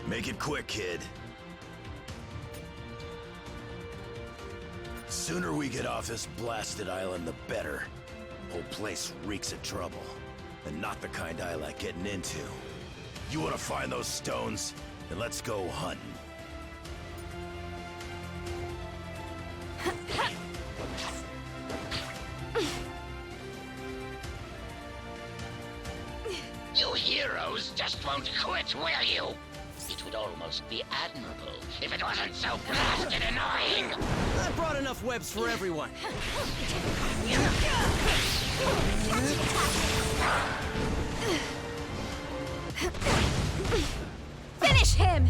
Make it quick, kid. The sooner we get off this blasted island, the better. Whole place reeks of trouble. And not the kind I like getting into. You wanna find those stones? Then let's go hunting. You heroes just won't quit, will you? It would almost be admirable if it wasn't so blasted annoying! I brought enough webs for everyone. Finish him!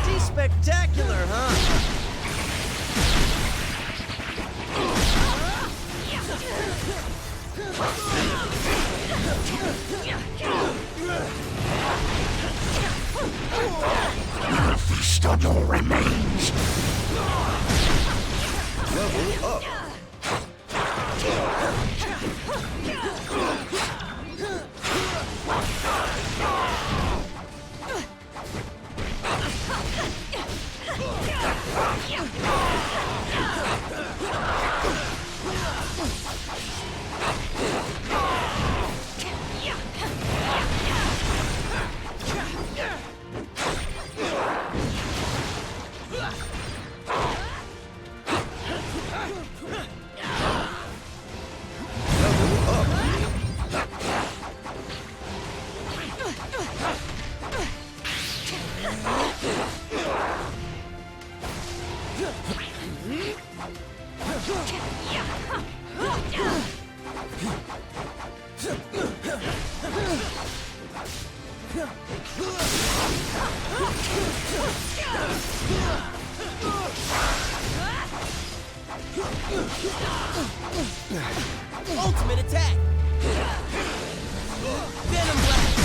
Pretty spectacular, huh? Feast on your remains! Level up. Ultimate attack! Venom blast!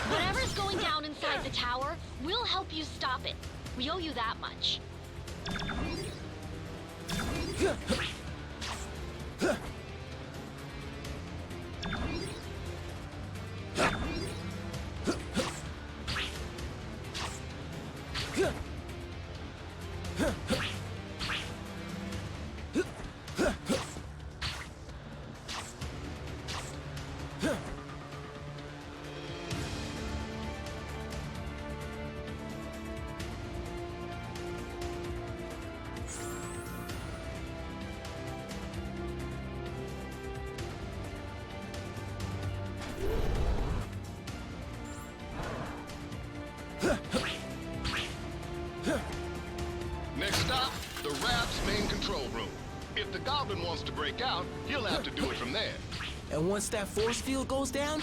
Whatever's going down inside the tower, we'll help you stop it. We owe you that much. Next stop, the Rap's main control room. If the Goblin wants to break out, he'll have to do it from there. And once that force field goes down,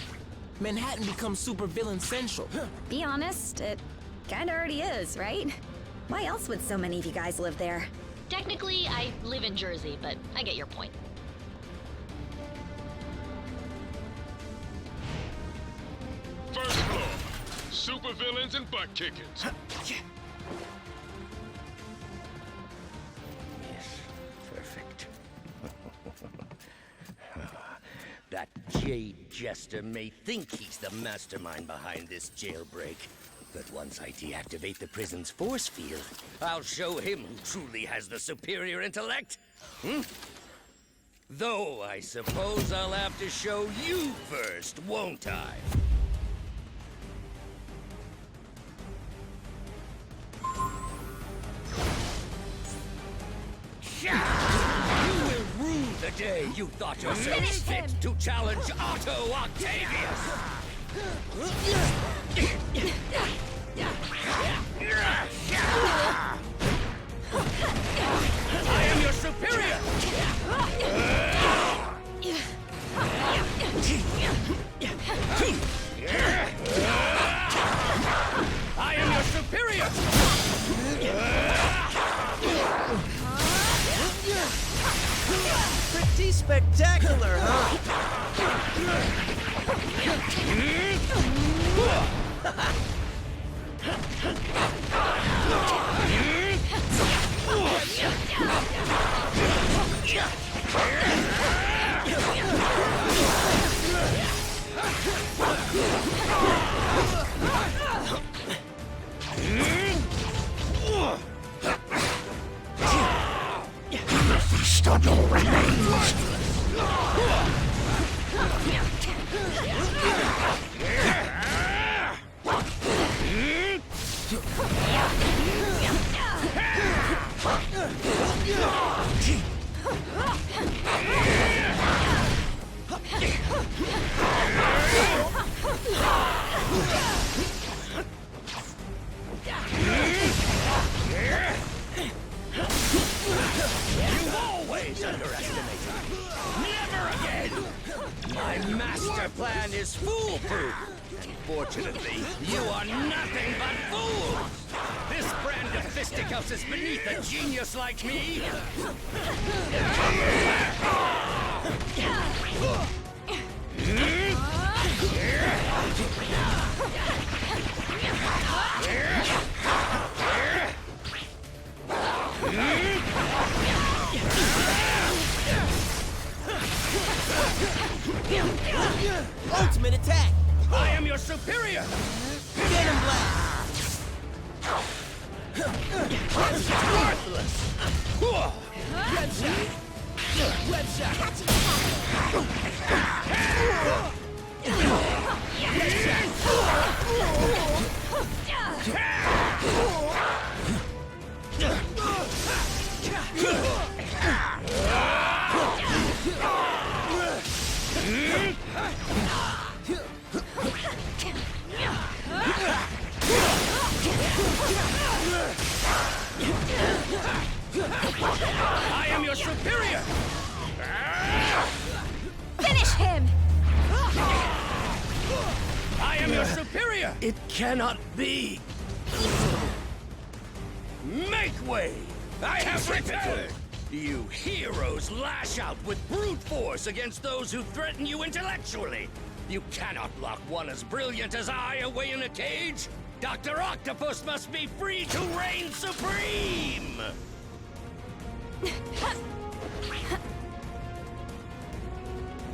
Manhattan becomes supervillain central. Be honest, it kinda already is, right? Why else would so many of you guys live there? Technically, I live in Jersey, but I get your point. First floor, supervillains and butt kickings. Yes, perfect. That Jade Jester may think he's the mastermind behind this jailbreak, but once I deactivate the prison's force field, I'll show him who truly has the superior intellect. Though I suppose I'll have to show you first, won't I? You day you thought yourself fit to challenge Otto Octavius! I am your superior! I am your superior! Pretty spectacular, huh? You always underestimate me! Never again! My master plan is foolproof! Unfortunately, you are nothing but fools! This brand of fisticuffs is beneath a genius like me! Ultimate attack! I am your superior! Venom blast! Worthless! Web shot! Web shot! I am your superior! Finish him! I am your superior! It cannot be! Make way! I have returned! You heroes lash out with brute force against those who threaten you intellectually! You cannot lock one as brilliant as I away in a cage! Dr. Octopus must be free to reign supreme!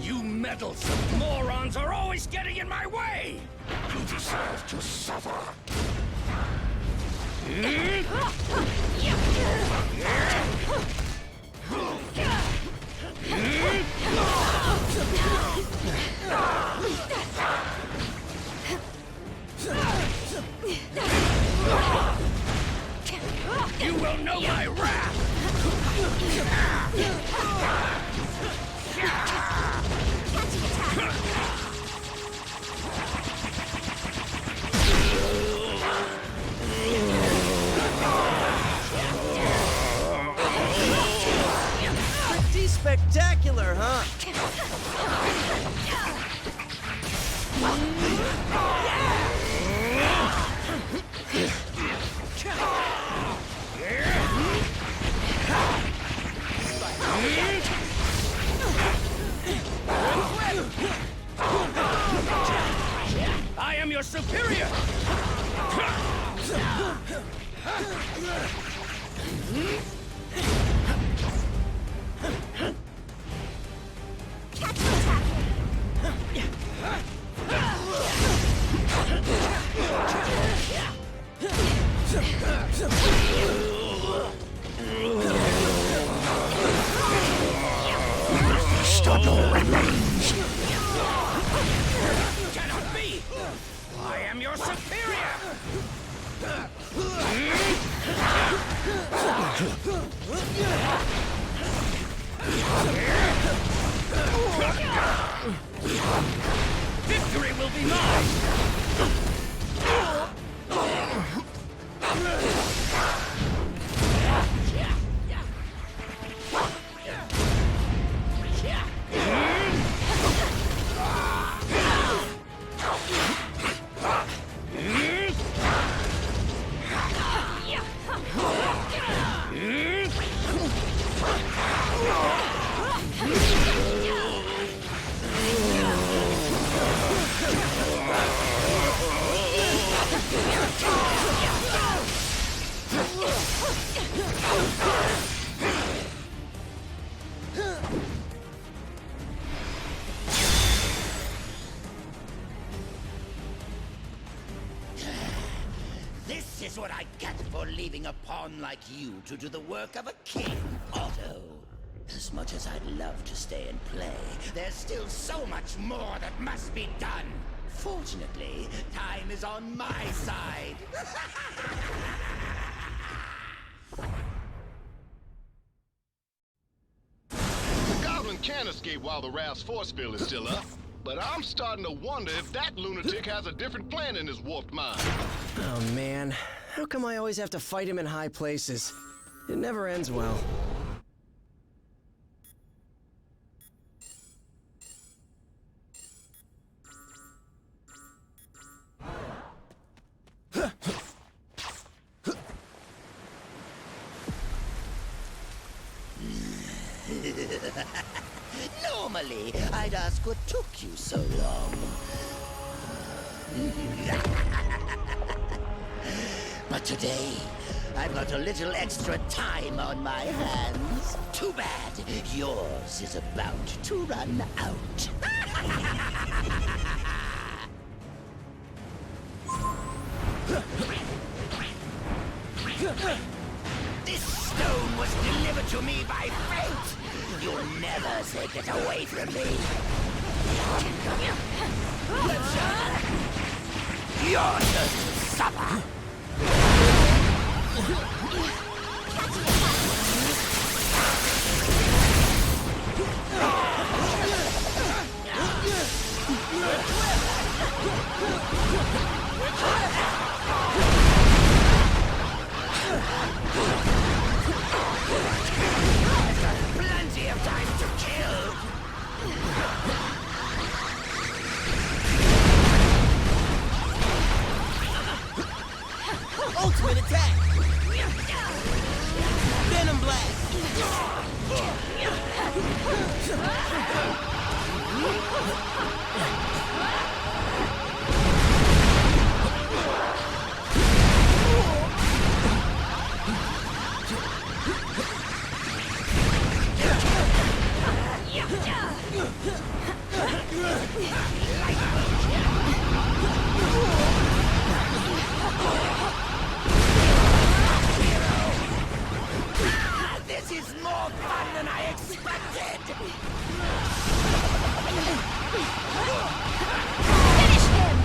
You meddlesome morons are always getting in my way! You deserve to suffer! You will know my wrath! Pretty spectacular, huh? I am your superior! Cannot be! I am your superior! Victory will be mine! This is what I get for leaving a pawn like you to do the work of a king, Otto. As much as I'd love to stay and play, there's still so much more that must be done. Fortunately, time is on my side. The Goblin can escape while the raft's force field is still up, but I'm starting to wonder if that lunatic has a different plan in his warped mind. Oh man, how come I always have to fight him in high places? It never ends well. Normally, I'd ask what took you so long. But today, I've got a little extra time on my hands. Too bad. Yours is about to run out. This stone was delivered to me by fate. You'll never take it away from me. Your turn to suffer. Plenty of time to kill. Ultimate attack! Venom blast! This is more fun than I expected! Finish him!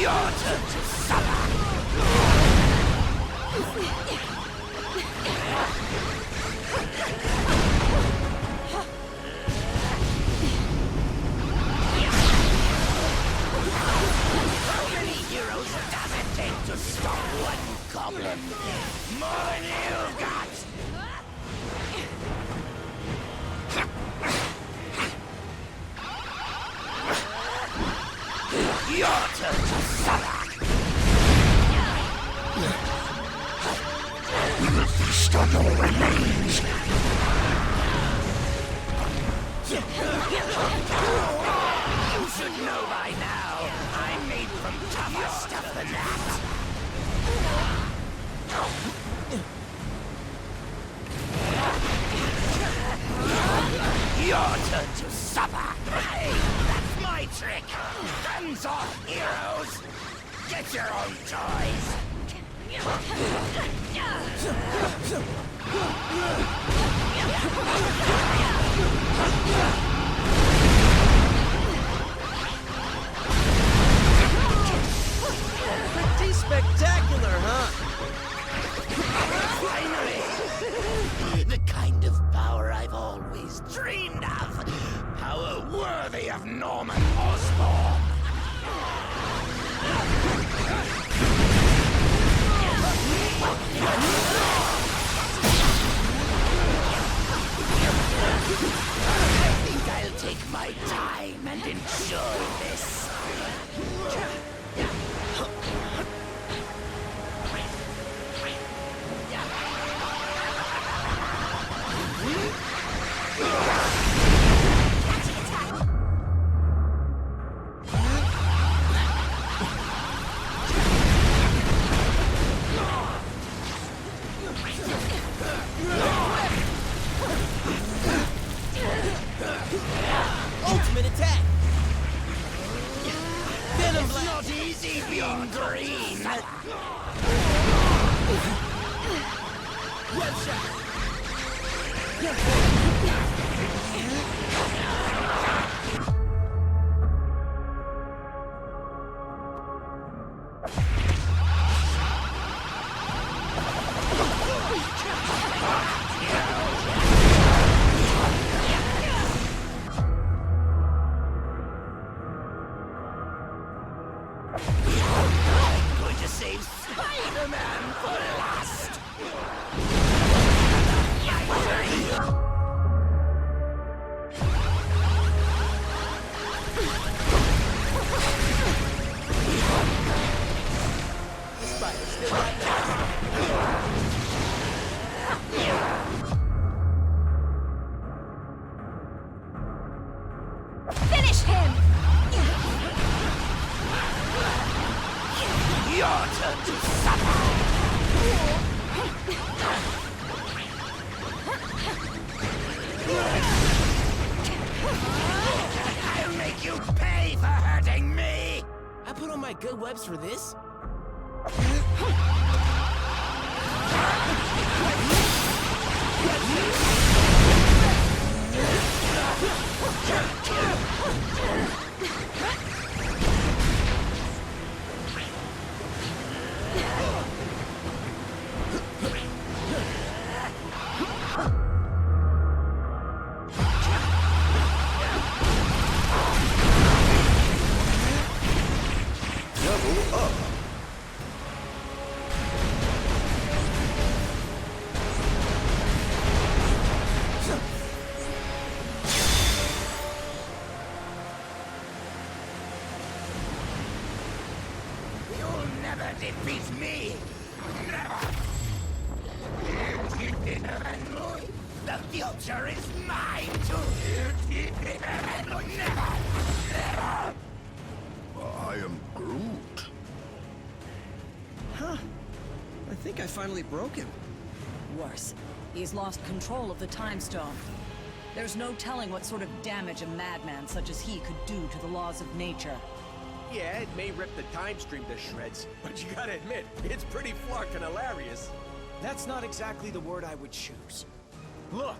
Your turn to suffer! How many heroes does it take to stop one goblin? More than you got! Your turn to suffer! We will feast on your remains! You should know by now, I'm made from tougher stuff than that! Your turn to suffer! Hey, that's my trick! Guns off, heroes! Get your own toys! Pretty spectacular, huh? Finally! The kind of power I've always dreamed of! memory of Norman Osborn. I think I'll take my time and enjoy this. Ultimate attack! Venom It's blast! not easy being green. Web shot! I'm going to save Spider-Man for last. Finish him! Your turn to suffer. I'll make you pay for hurting me. I put on my good webs for this? You'll never defeat me. Never. The future is mine to. Never. Never. I am Groot. Huh. I think I finally broke him. Worse, he's lost control of the Time Stone. There's no telling what sort of damage a madman such as he could do to the laws of nature. Yeah, it may rip the time stream to shreds, but you gotta admit, it's pretty flarkin' hilarious. That's not exactly the word I would choose. Look!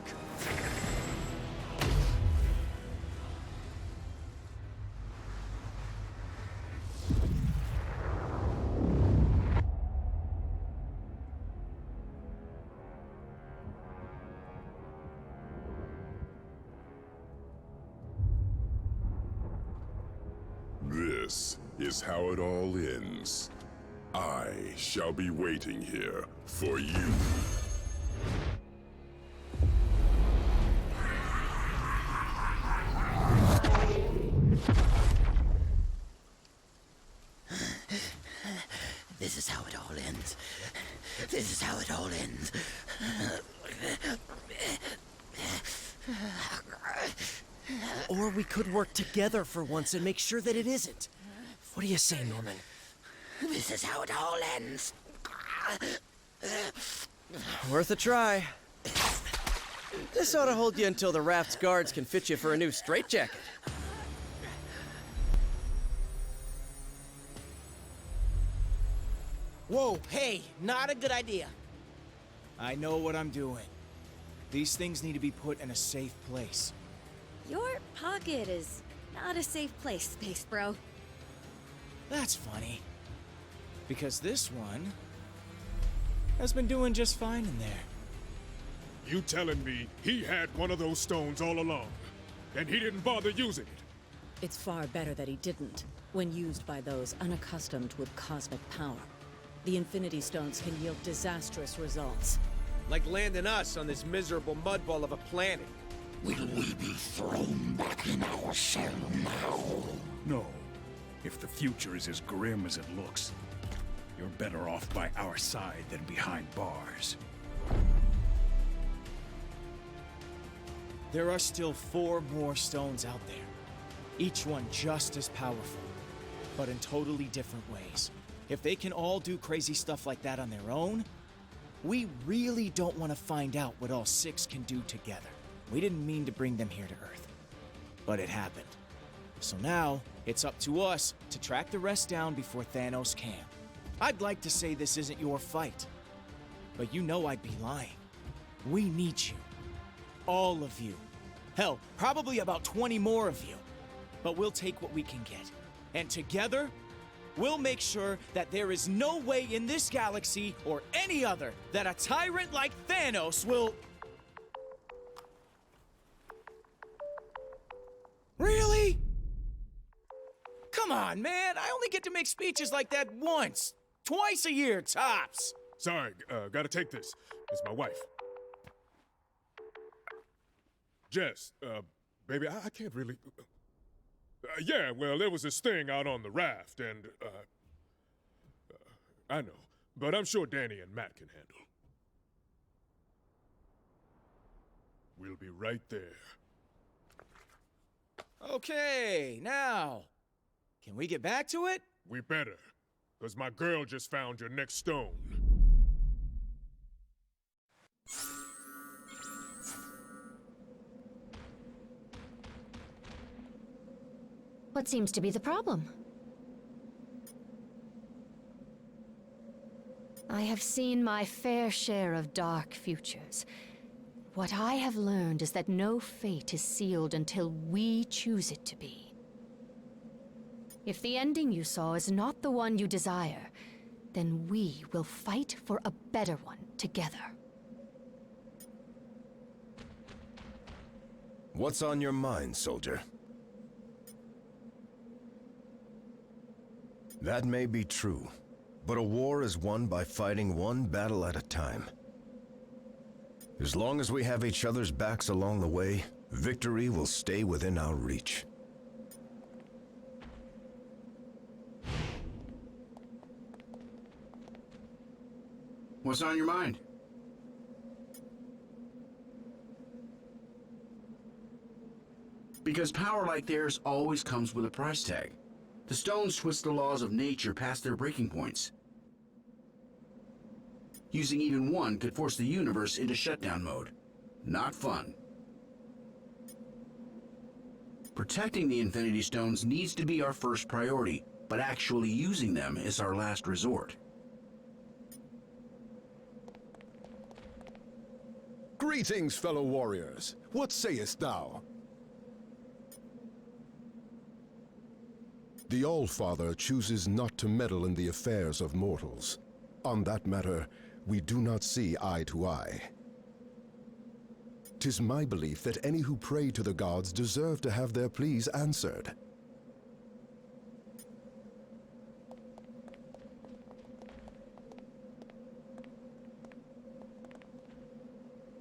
This is how it all ends. I shall be waiting here for you. This is how it all ends. This is how it all ends. Or we could work together for once and make sure that it isn't. What do you say, Norman? This is how it all ends. Worth a try. This ought to hold you until the raft's guards can fit you for a new straitjacket. Whoa, hey, not a good idea. I know what I'm doing. These things need to be put in a safe place. Your pocket is not a safe place, Space Bro. That's funny. Because this one has been doing just fine in there. You telling me he had one of those stones all along, and he didn't bother using it? It's far better that he didn't, when used by those unaccustomed with cosmic power. The Infinity Stones can yield disastrous results. Like landing us on this miserable mudball of a planet. Will we be thrown back in our cell now? No. If the future is as grim as it looks, you're better off by our side than behind bars. There are still 4 more stones out there. Each one just as powerful, but in totally different ways. If they can all do crazy stuff like that on their own, we really don't want to find out what all 6 can do together. We didn't mean to bring them here to Earth, but it happened. So now, it's up to us to track the rest down before Thanos can. I'd like to say this isn't your fight, but you know I'd be lying. We need you. All of you. Hell, probably about 20 more of you. But we'll take what we can get. And together, we'll make sure that there is no way in this galaxy or any other that a tyrant like Thanos will... Really? Come on, man. I only get to make speeches like that once. Twice a year, tops. Sorry, gotta take this. It's my wife. Jess, baby, I can't really... yeah, well, there was this thing out on the raft, and, I know, but I'm sure Danny and Matt can handle. We'll be right there. Okay, now, can we get back to it? We better, because my girl just found your next stone. What seems to be the problem? I have seen my fair share of dark futures. What I have learned is that no fate is sealed until we choose it to be. If the ending you saw is not the one you desire, then we will fight for a better one together. What's on your mind, soldier? That may be true, but a war is won by fighting one battle at a time. As long as we have each other's backs along the way, victory will stay within our reach. What's on your mind? Because power like theirs always comes with a price tag. The stones twist the laws of nature past their breaking points. Using even one could force the universe into shutdown mode. Not fun. Protecting the Infinity Stones needs to be our first priority, but actually using them is our last resort. Greetings, fellow warriors. What sayest thou? The All-Father chooses not to meddle in the affairs of mortals. On that matter, we do not see eye to eye. 'Tis my belief that any who pray to the gods deserve to have their pleas answered.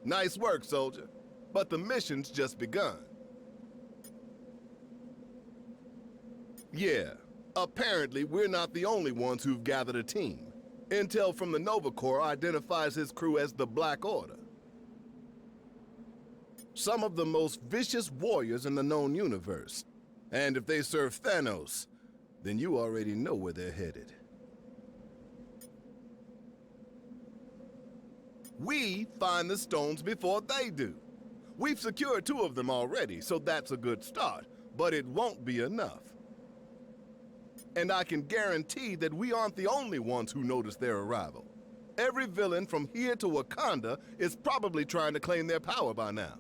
Nice work, soldier. But the mission's just begun. Yeah, apparently we're not the only ones who've gathered a team. Intel from the Nova Corps identifies his crew as the Black Order. Some of the most vicious warriors in the known universe. And if they serve Thanos, then you already know where they're headed. We find the stones before they do. We've secured 2 of them already, so that's a good start, but it won't be enough. And I can guarantee that we aren't the only ones who noticed their arrival. Every villain from here to Wakanda is probably trying to claim their power by now.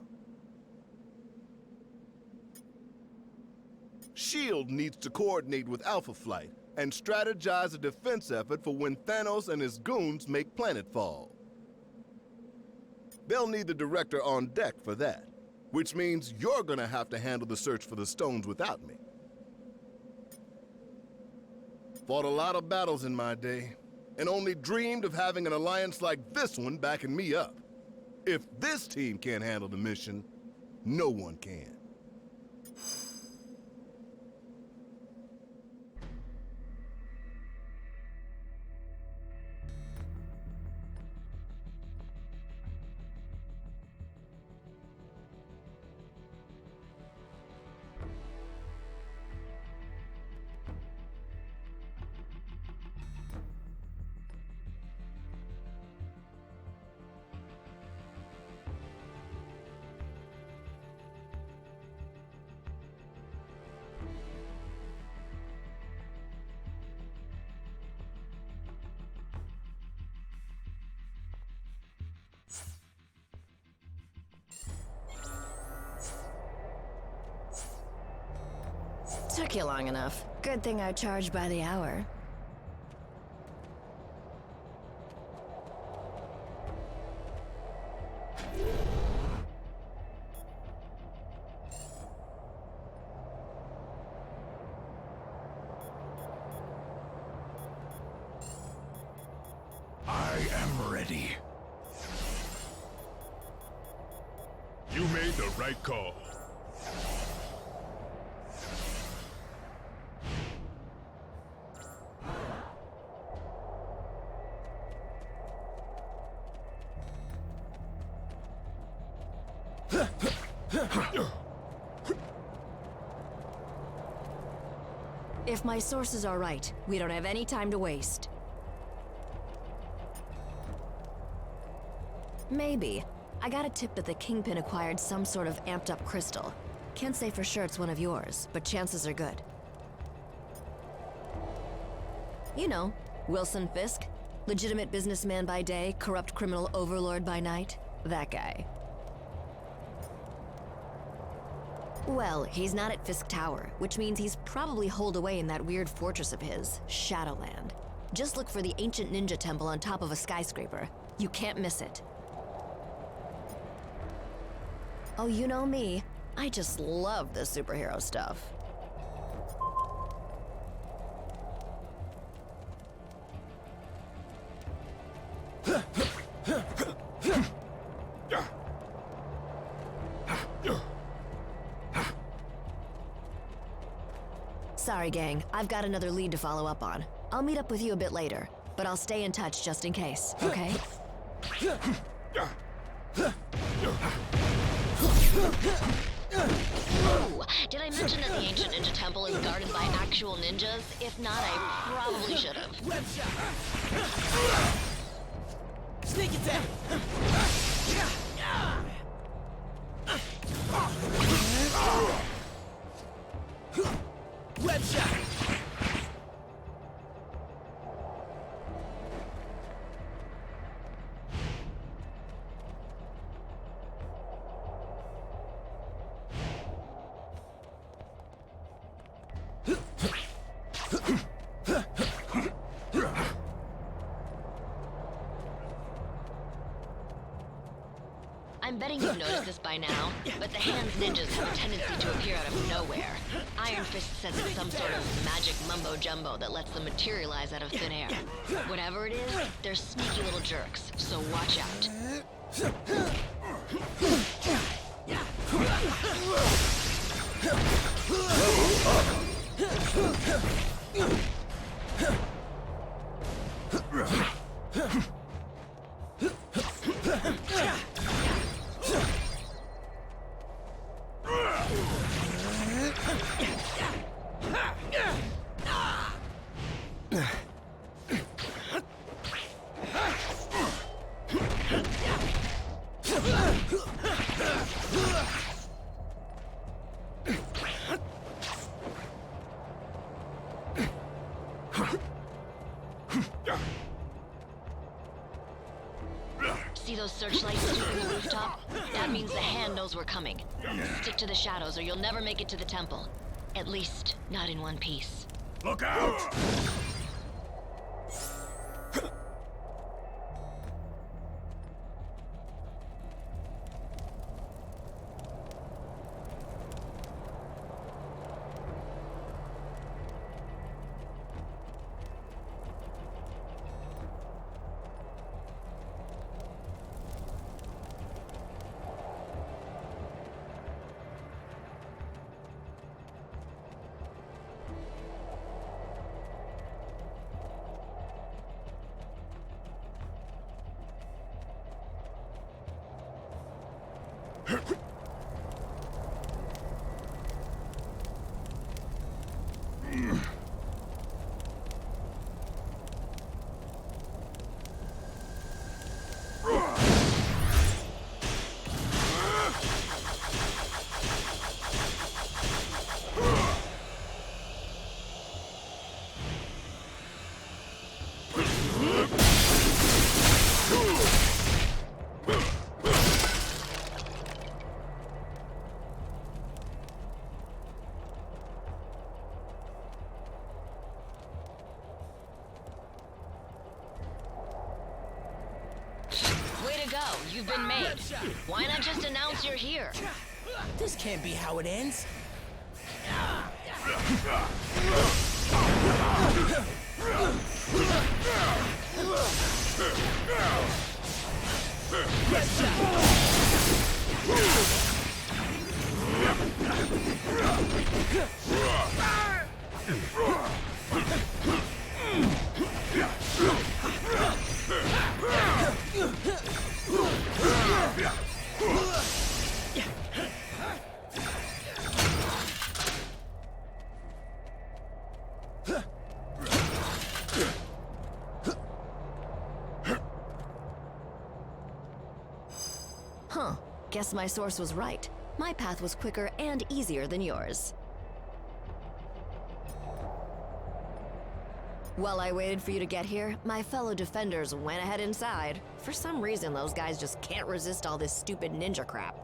S.H.I.E.L.D. needs to coordinate with Alpha Flight and strategize a defense effort for when Thanos and his goons make planetfall. They'll need the director on deck for that, which means you're gonna have to handle the search for the stones without me. Fought a lot of battles in my day, and only dreamed of having an alliance like this one backing me up. If this team can't handle the mission, no one can. Took you long enough. Good thing I charge by the hour. I am ready. You made the right call. If my sources are right, we don't have any time to waste. Maybe. I got a tip that the Kingpin acquired some sort of amped-up crystal. Can't say for sure it's one of yours, but chances are good. You know, Wilson Fisk. Legitimate businessman by day, corrupt criminal overlord by night. That guy. Well, he's not at Fisk Tower, which means he's probably holed away in that weird fortress of his, Shadowland. Just look for the ancient ninja temple on top of a skyscraper. You can't miss it. Oh, you know me. I just love the superhero stuff. Sorry, gang. I've got another lead to follow up on. I'll meet up with you a bit later, but I'll stay in touch just in case, okay? Ooh, did I mention that the ancient ninja temple is guarded by actual ninjas? If not, I probably should have. Web shot! Sneak attack! Web shot! I'm betting you've noticed this by now, but the Hands ninjas have a tendency to appear out of nowhere. Iron Fist says it's some sort of magic mumbo-jumbo that lets them materialize out of thin air. Whatever it is, they're sneaky little jerks, so watch out. See those searchlights sweeping the rooftop? That means the Hand knows we're coming. Stick to the shadows or you'll never make it to the temple. At least, not in one piece. Look out! You've been made. Why not just announce you're here? This can't be how it ends. Huh. Guess my source was right. My path was quicker and easier than yours. While I waited for you to get here, my fellow defenders went ahead inside. For some reason, those guys just can't resist all this stupid ninja crap.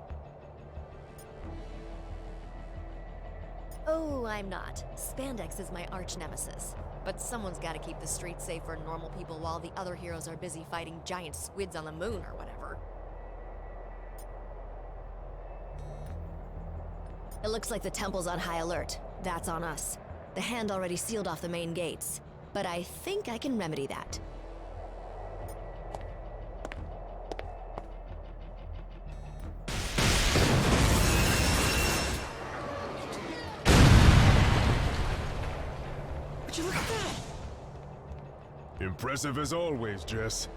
Oh, I'm not. Spandex is my arch nemesis. But someone's gotta keep the streets safe for normal people while the other heroes are busy fighting giant squids on the moon or whatever. It looks like the temple's on high alert. That's on us. The Hand already sealed off the main gates. But I think I can remedy that. Would you look at that? Impressive as always, Jess.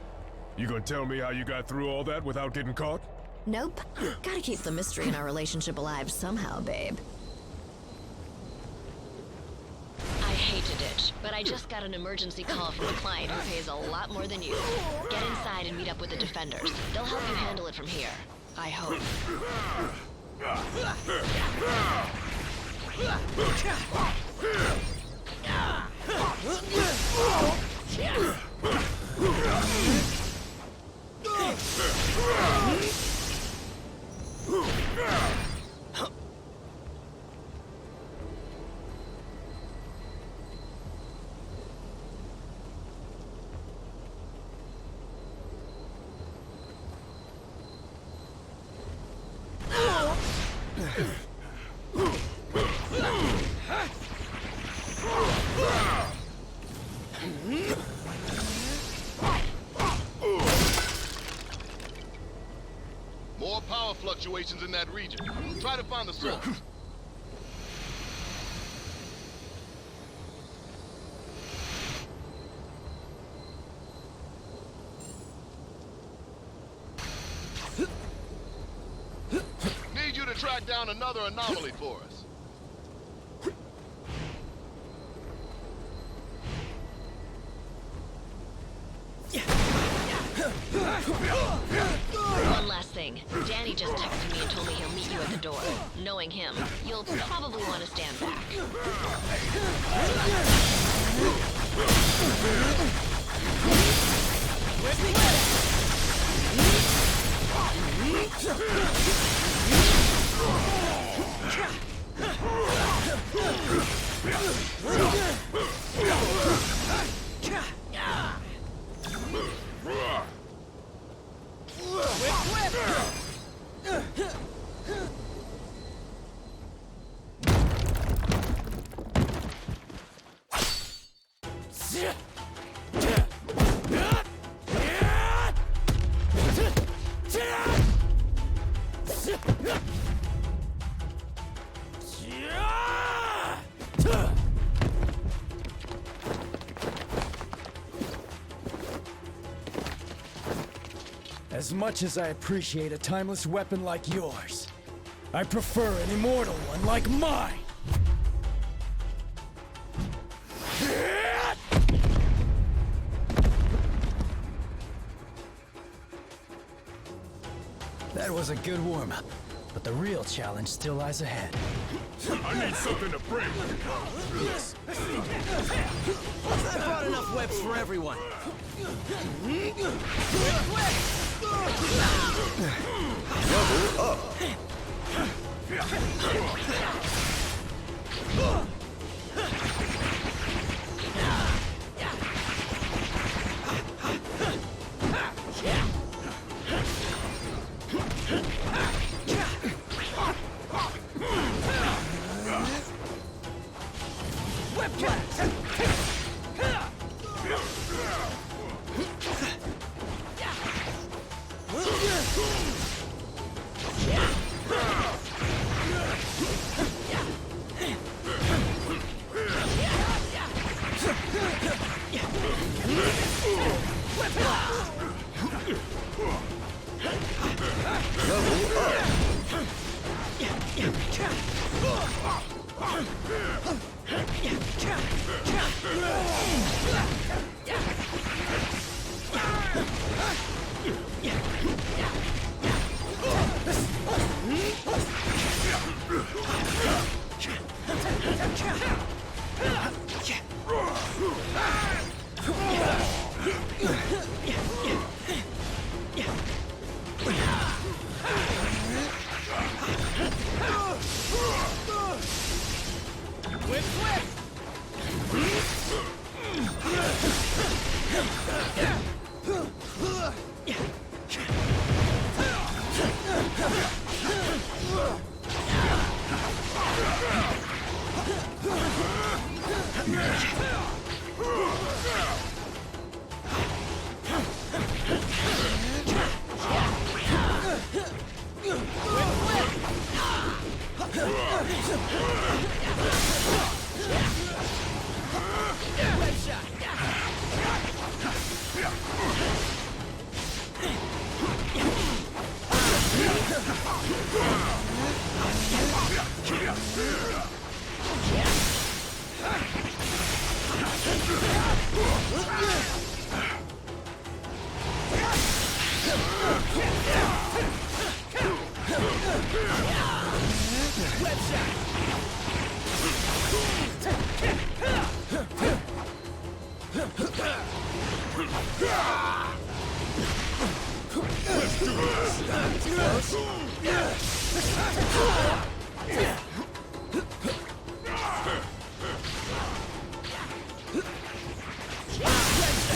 You gonna tell me how you got through all that without getting caught? Nope. Gotta keep the mystery in our relationship alive somehow, babe. I hated it, but I just got an emergency call from a client who pays a lot more than you. Get inside and meet up with the defenders. They'll help you handle it from here. I hope. More power fluctuations in that region. Try to find the source. Need you to track down another anomaly for us. One last thing. Danny just texted me and told me he'll meet you at the door. Knowing him, you'll probably want to stand back. As much as I appreciate a timeless weapon like yours, I prefer an immortal one like mine! That was a good warm-up, but the real challenge still lies ahead. I need something to break. I brought enough webs for everyone. Level up.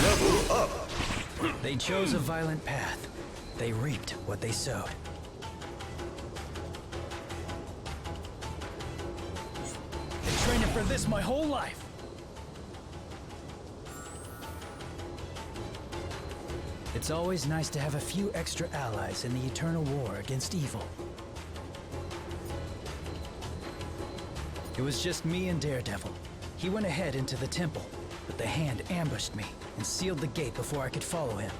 Level up. They chose a violent path. They reaped what they sowed. Been training for this my whole life. It's always nice to have a few extra allies in the eternal war against evil. It was just me and Daredevil. He went ahead into the temple, but the Hand ambushed me and sealed the gate before I could follow him.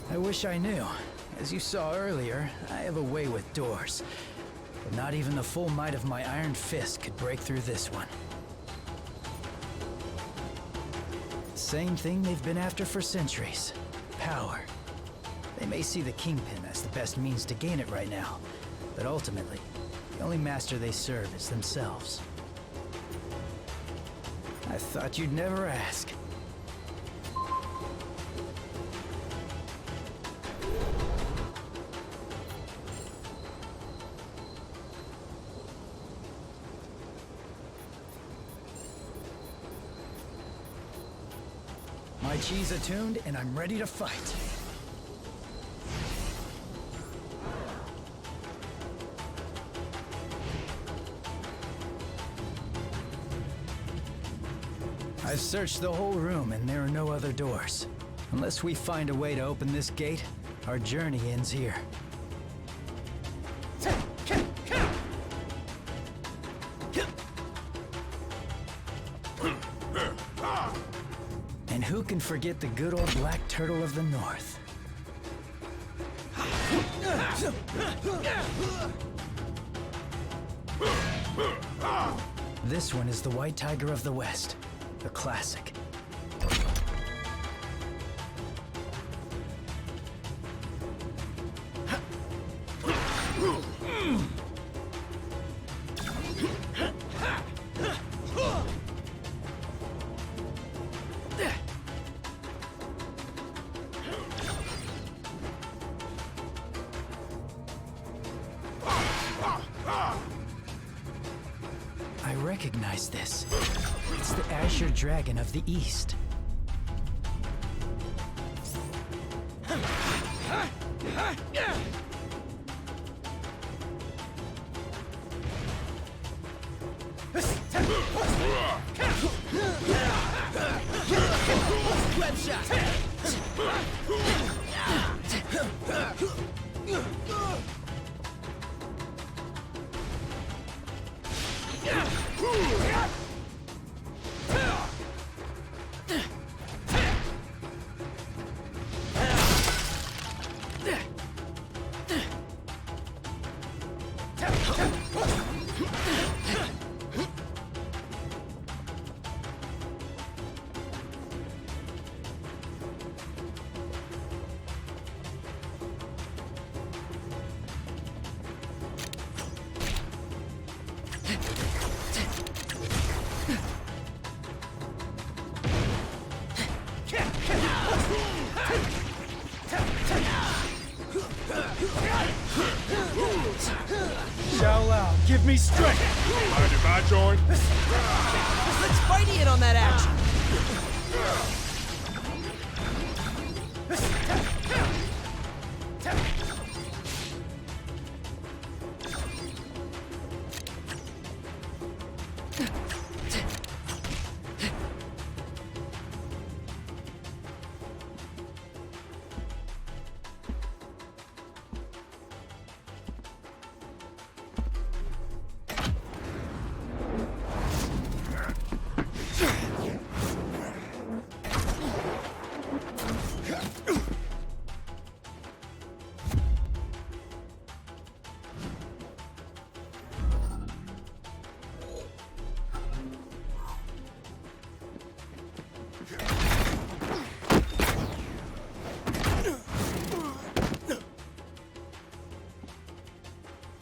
I wish I knew. As you saw earlier, I have a way with doors. But not even the full might of my iron fist could break through this one. Same thing they've been after for centuries. Power. They may see the Kingpin as the best means to gain it right now, but ultimately, the only master they serve is themselves. I thought you'd never ask. My chi's attuned, and I'm ready to fight. I've searched the whole room, and there are no other doors. Unless we find a way to open this gate, our journey ends here. And who can forget the good old black turtle of the north. This one is the white tiger of the west, a classic. I recognize this. It's the Azure Dragon of the East. Web shot. Shout out, give me strength! Mind if I join? Let's fighty it on that action.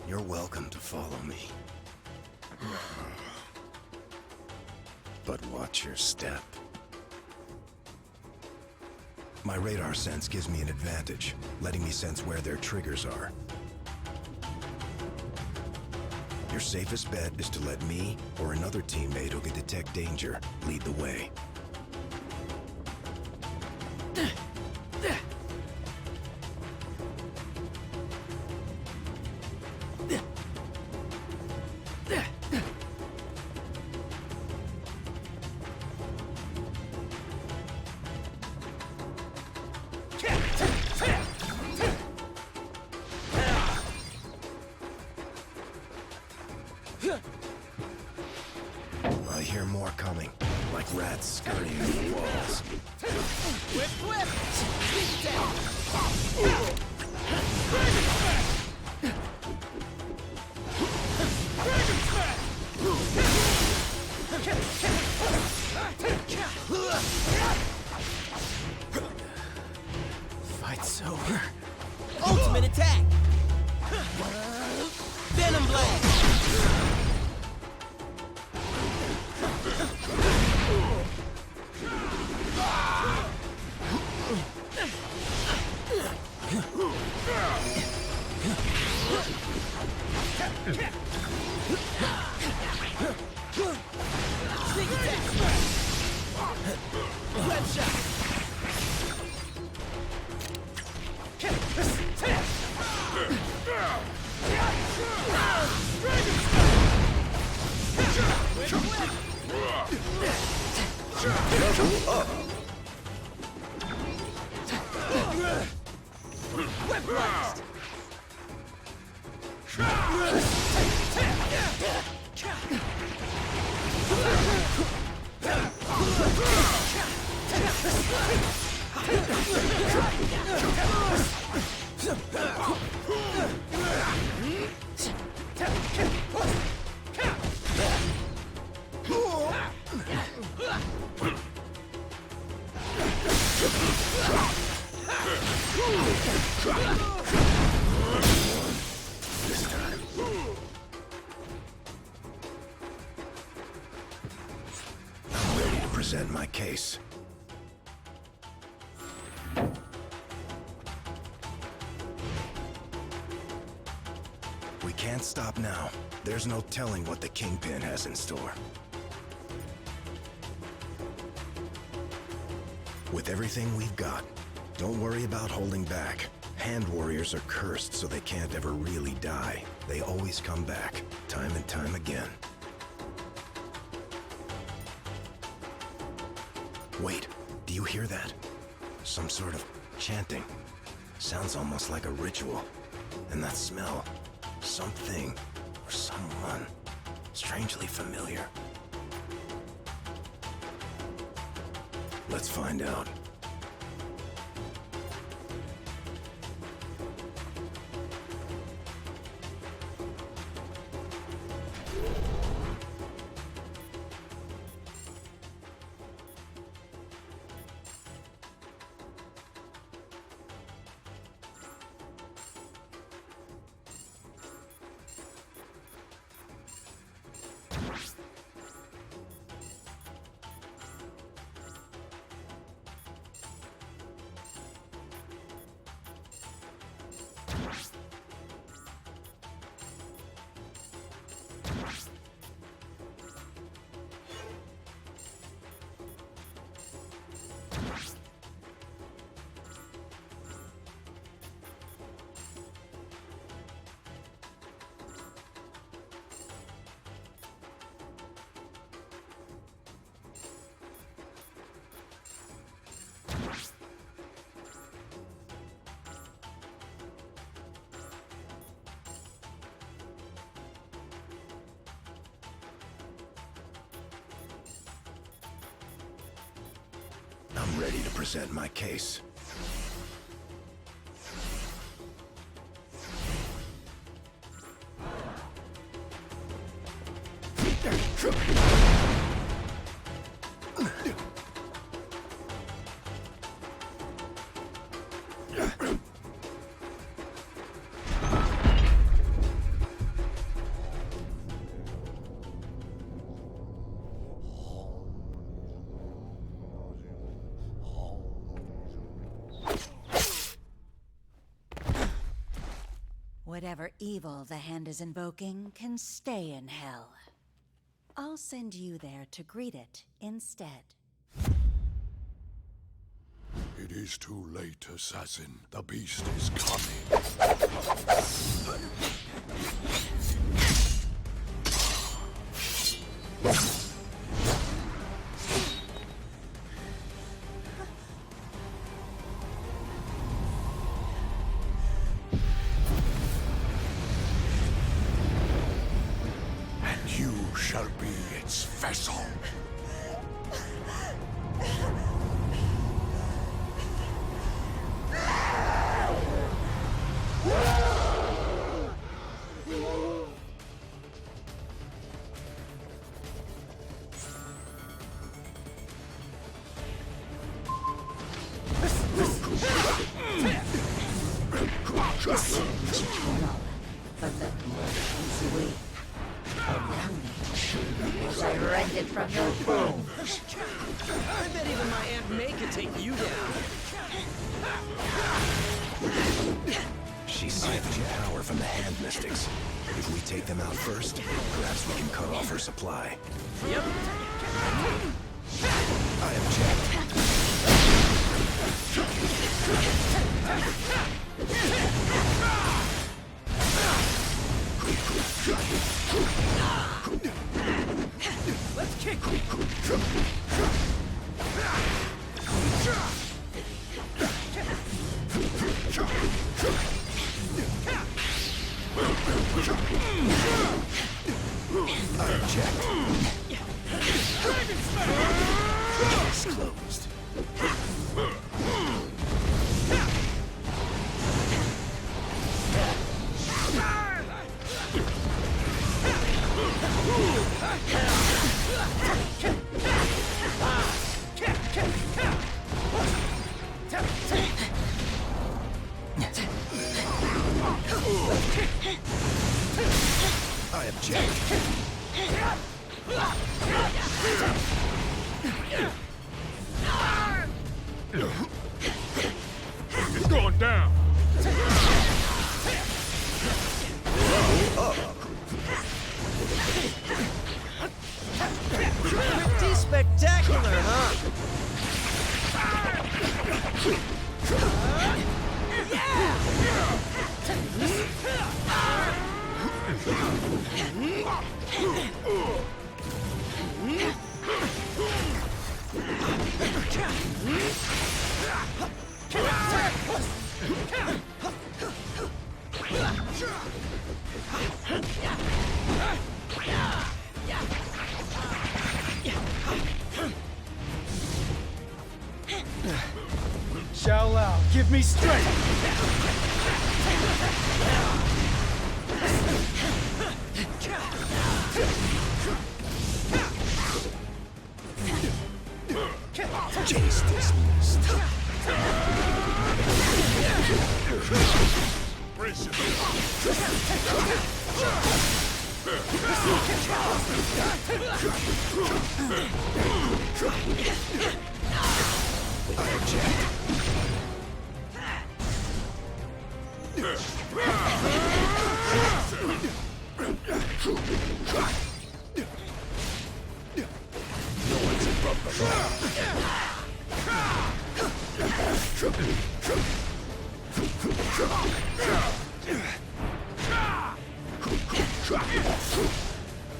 You're welcome to follow me. But watch your step. My radar sense gives me an advantage, letting me sense where their triggers are. Your safest bet is to let me or another teammate who can detect danger lead the way. I hear more coming, like rats scurrying up the walls. Whip, whip! Sneak attack! Fight's over. Ultimate attack! Venom blast! Sneak attack! Web shot! Level up. Whip blast! I'm ready to present my case. We can't stop now. There's no telling what the Kingpin has in store. With everything we've got, don't worry about holding back. Hand warriors are cursed, so they can't ever really die. They always come back, time and time again. Wait, do you hear that? Some sort of chanting. Sounds almost like a ritual. And that smell, something or someone strangely familiar. Let's find out. I'm ready to present my case. Whatever evil the Hand is invoking can stay in hell. I'll send you there to greet it instead. It is too late, assassin. The beast is coming. You shall be its vessel. But the more easily. I rend it from your bones. I bet even my Aunt May could take you down. She's siphoned power from the Hand Mystics. If we take them out first, perhaps we can cut off her supply. Yep. I object. Let's kick. I object. Case closed. I object. It's going down. Pretty spectacular, huh? Xiao Lao, give me strength! Case dismissed. I object. No one's above the law.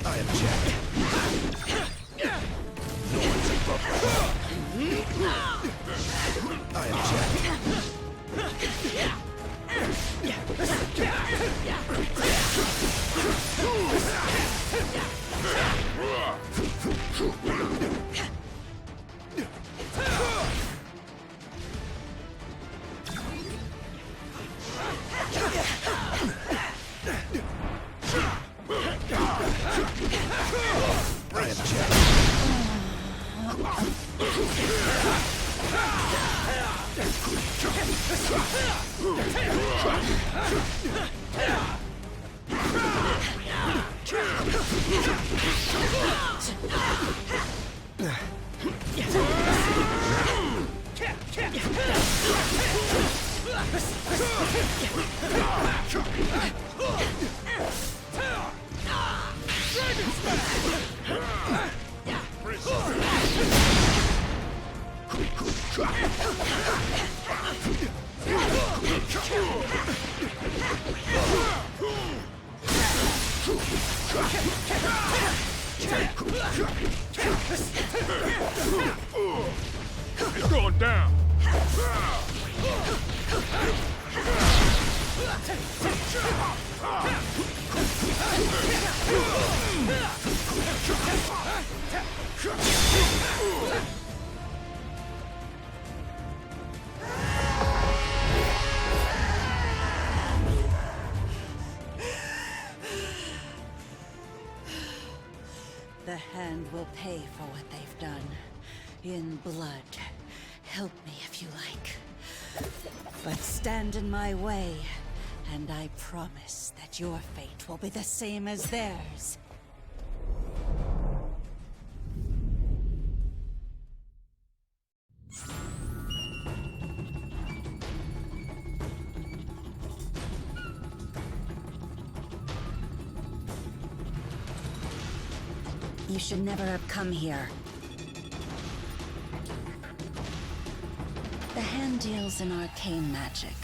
I object. No one's above the law. I object. I object. It's going down. The Hand will pay for what they've done. In blood. Help me if you like. But stand in my way, and I promise that your fate will be the same as theirs. You should never have come here. The Hand deals in arcane magic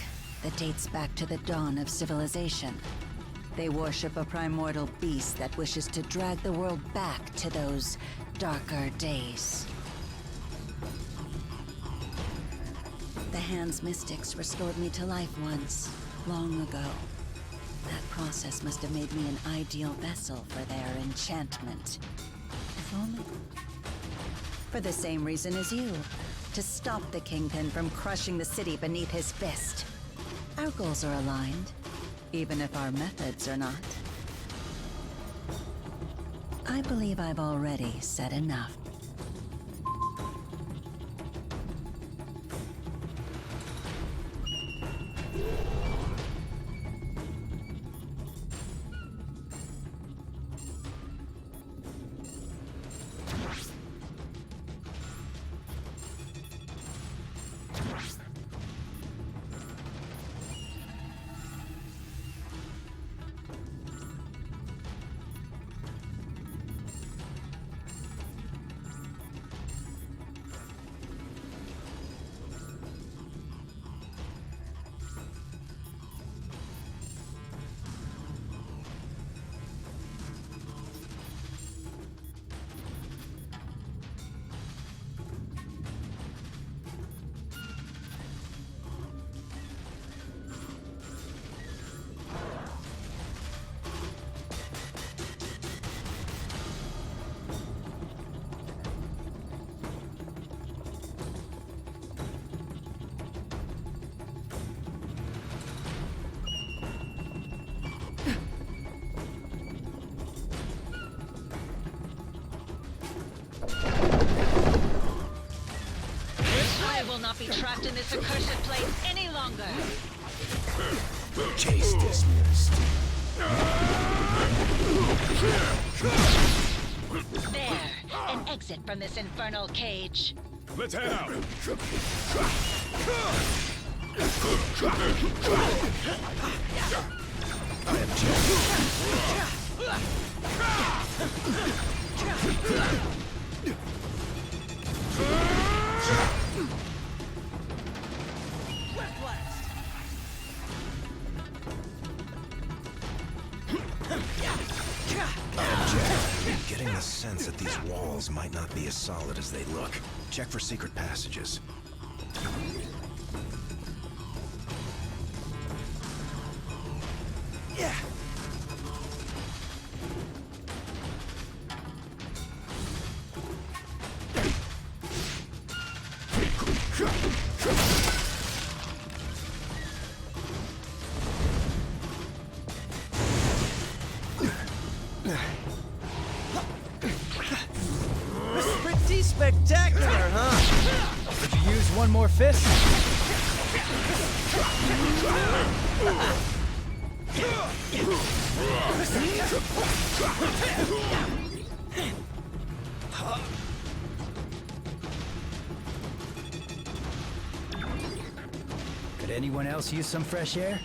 that dates back to the dawn of civilization. They worship a primordial beast that wishes to drag the world back to those darker days. The Hand's mystics restored me to life once, long ago. That process must have made me an ideal vessel for their enchantment. If only... For the same reason as you. To stop the Kingpin from crushing the city beneath his fist. Our goals are aligned, even if our methods are not. I believe I've already said enough. trapped in this accursed place any longer. Case dismissed. There, an exit from this infernal cage. Let's head out. I object. I'm getting the sense that these walls might not be as solid as they look. Check for secret passages. Yeah. Pretty spectacular, huh? Could you use one more fist? Could anyone else use some fresh air?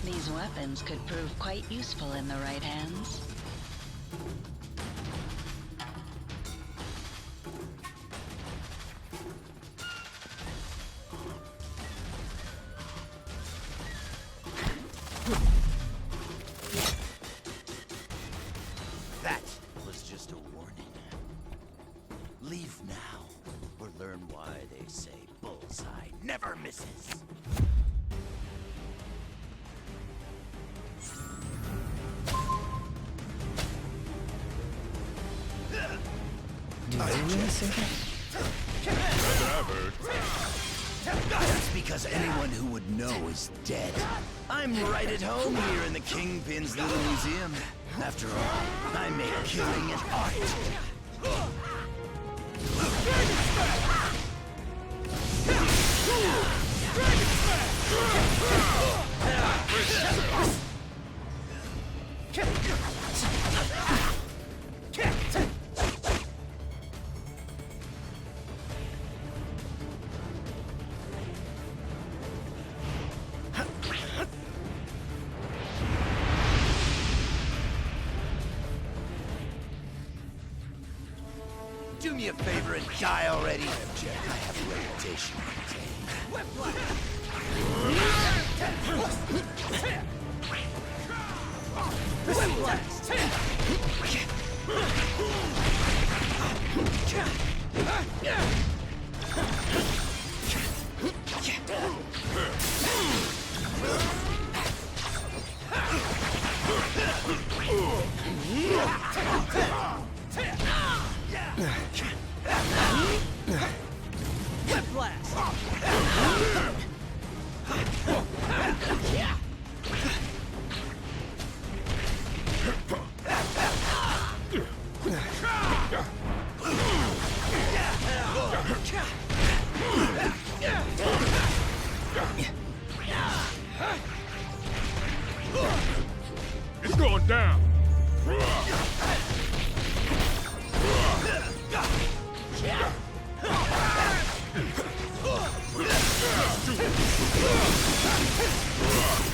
These weapons could prove quite useful in the right hands. That was just a warning. Leave now, or learn why they say bullseye never misses. That's because anyone who would know is dead. I'm right at home here in the Kingpin's little museum. After all, I make killing an art. Do me a favor and die already. I object. I have a reputation Whip blast!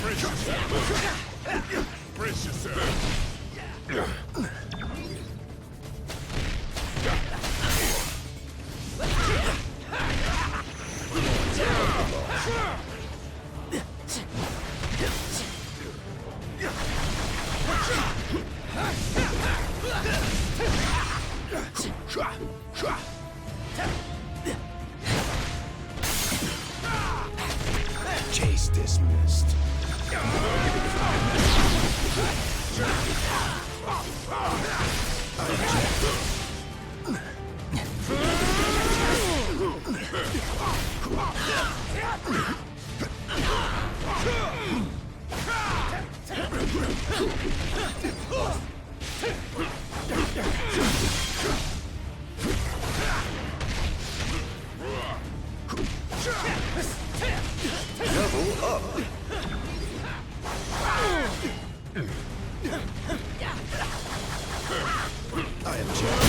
Brace yourself. Case dismissed. Level up. I object.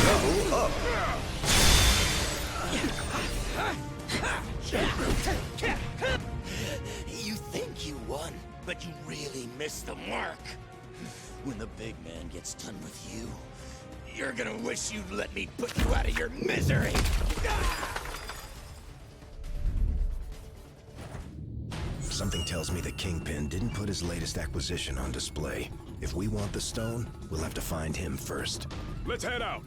Level up. You think you won, but you really missed the mark. When the big man gets done with you, you're gonna wish you'd let me put you out of your misery. Something tells me the Kingpin didn't put his latest acquisition on display. If we want the stone, we'll have to find him first. Let's head out.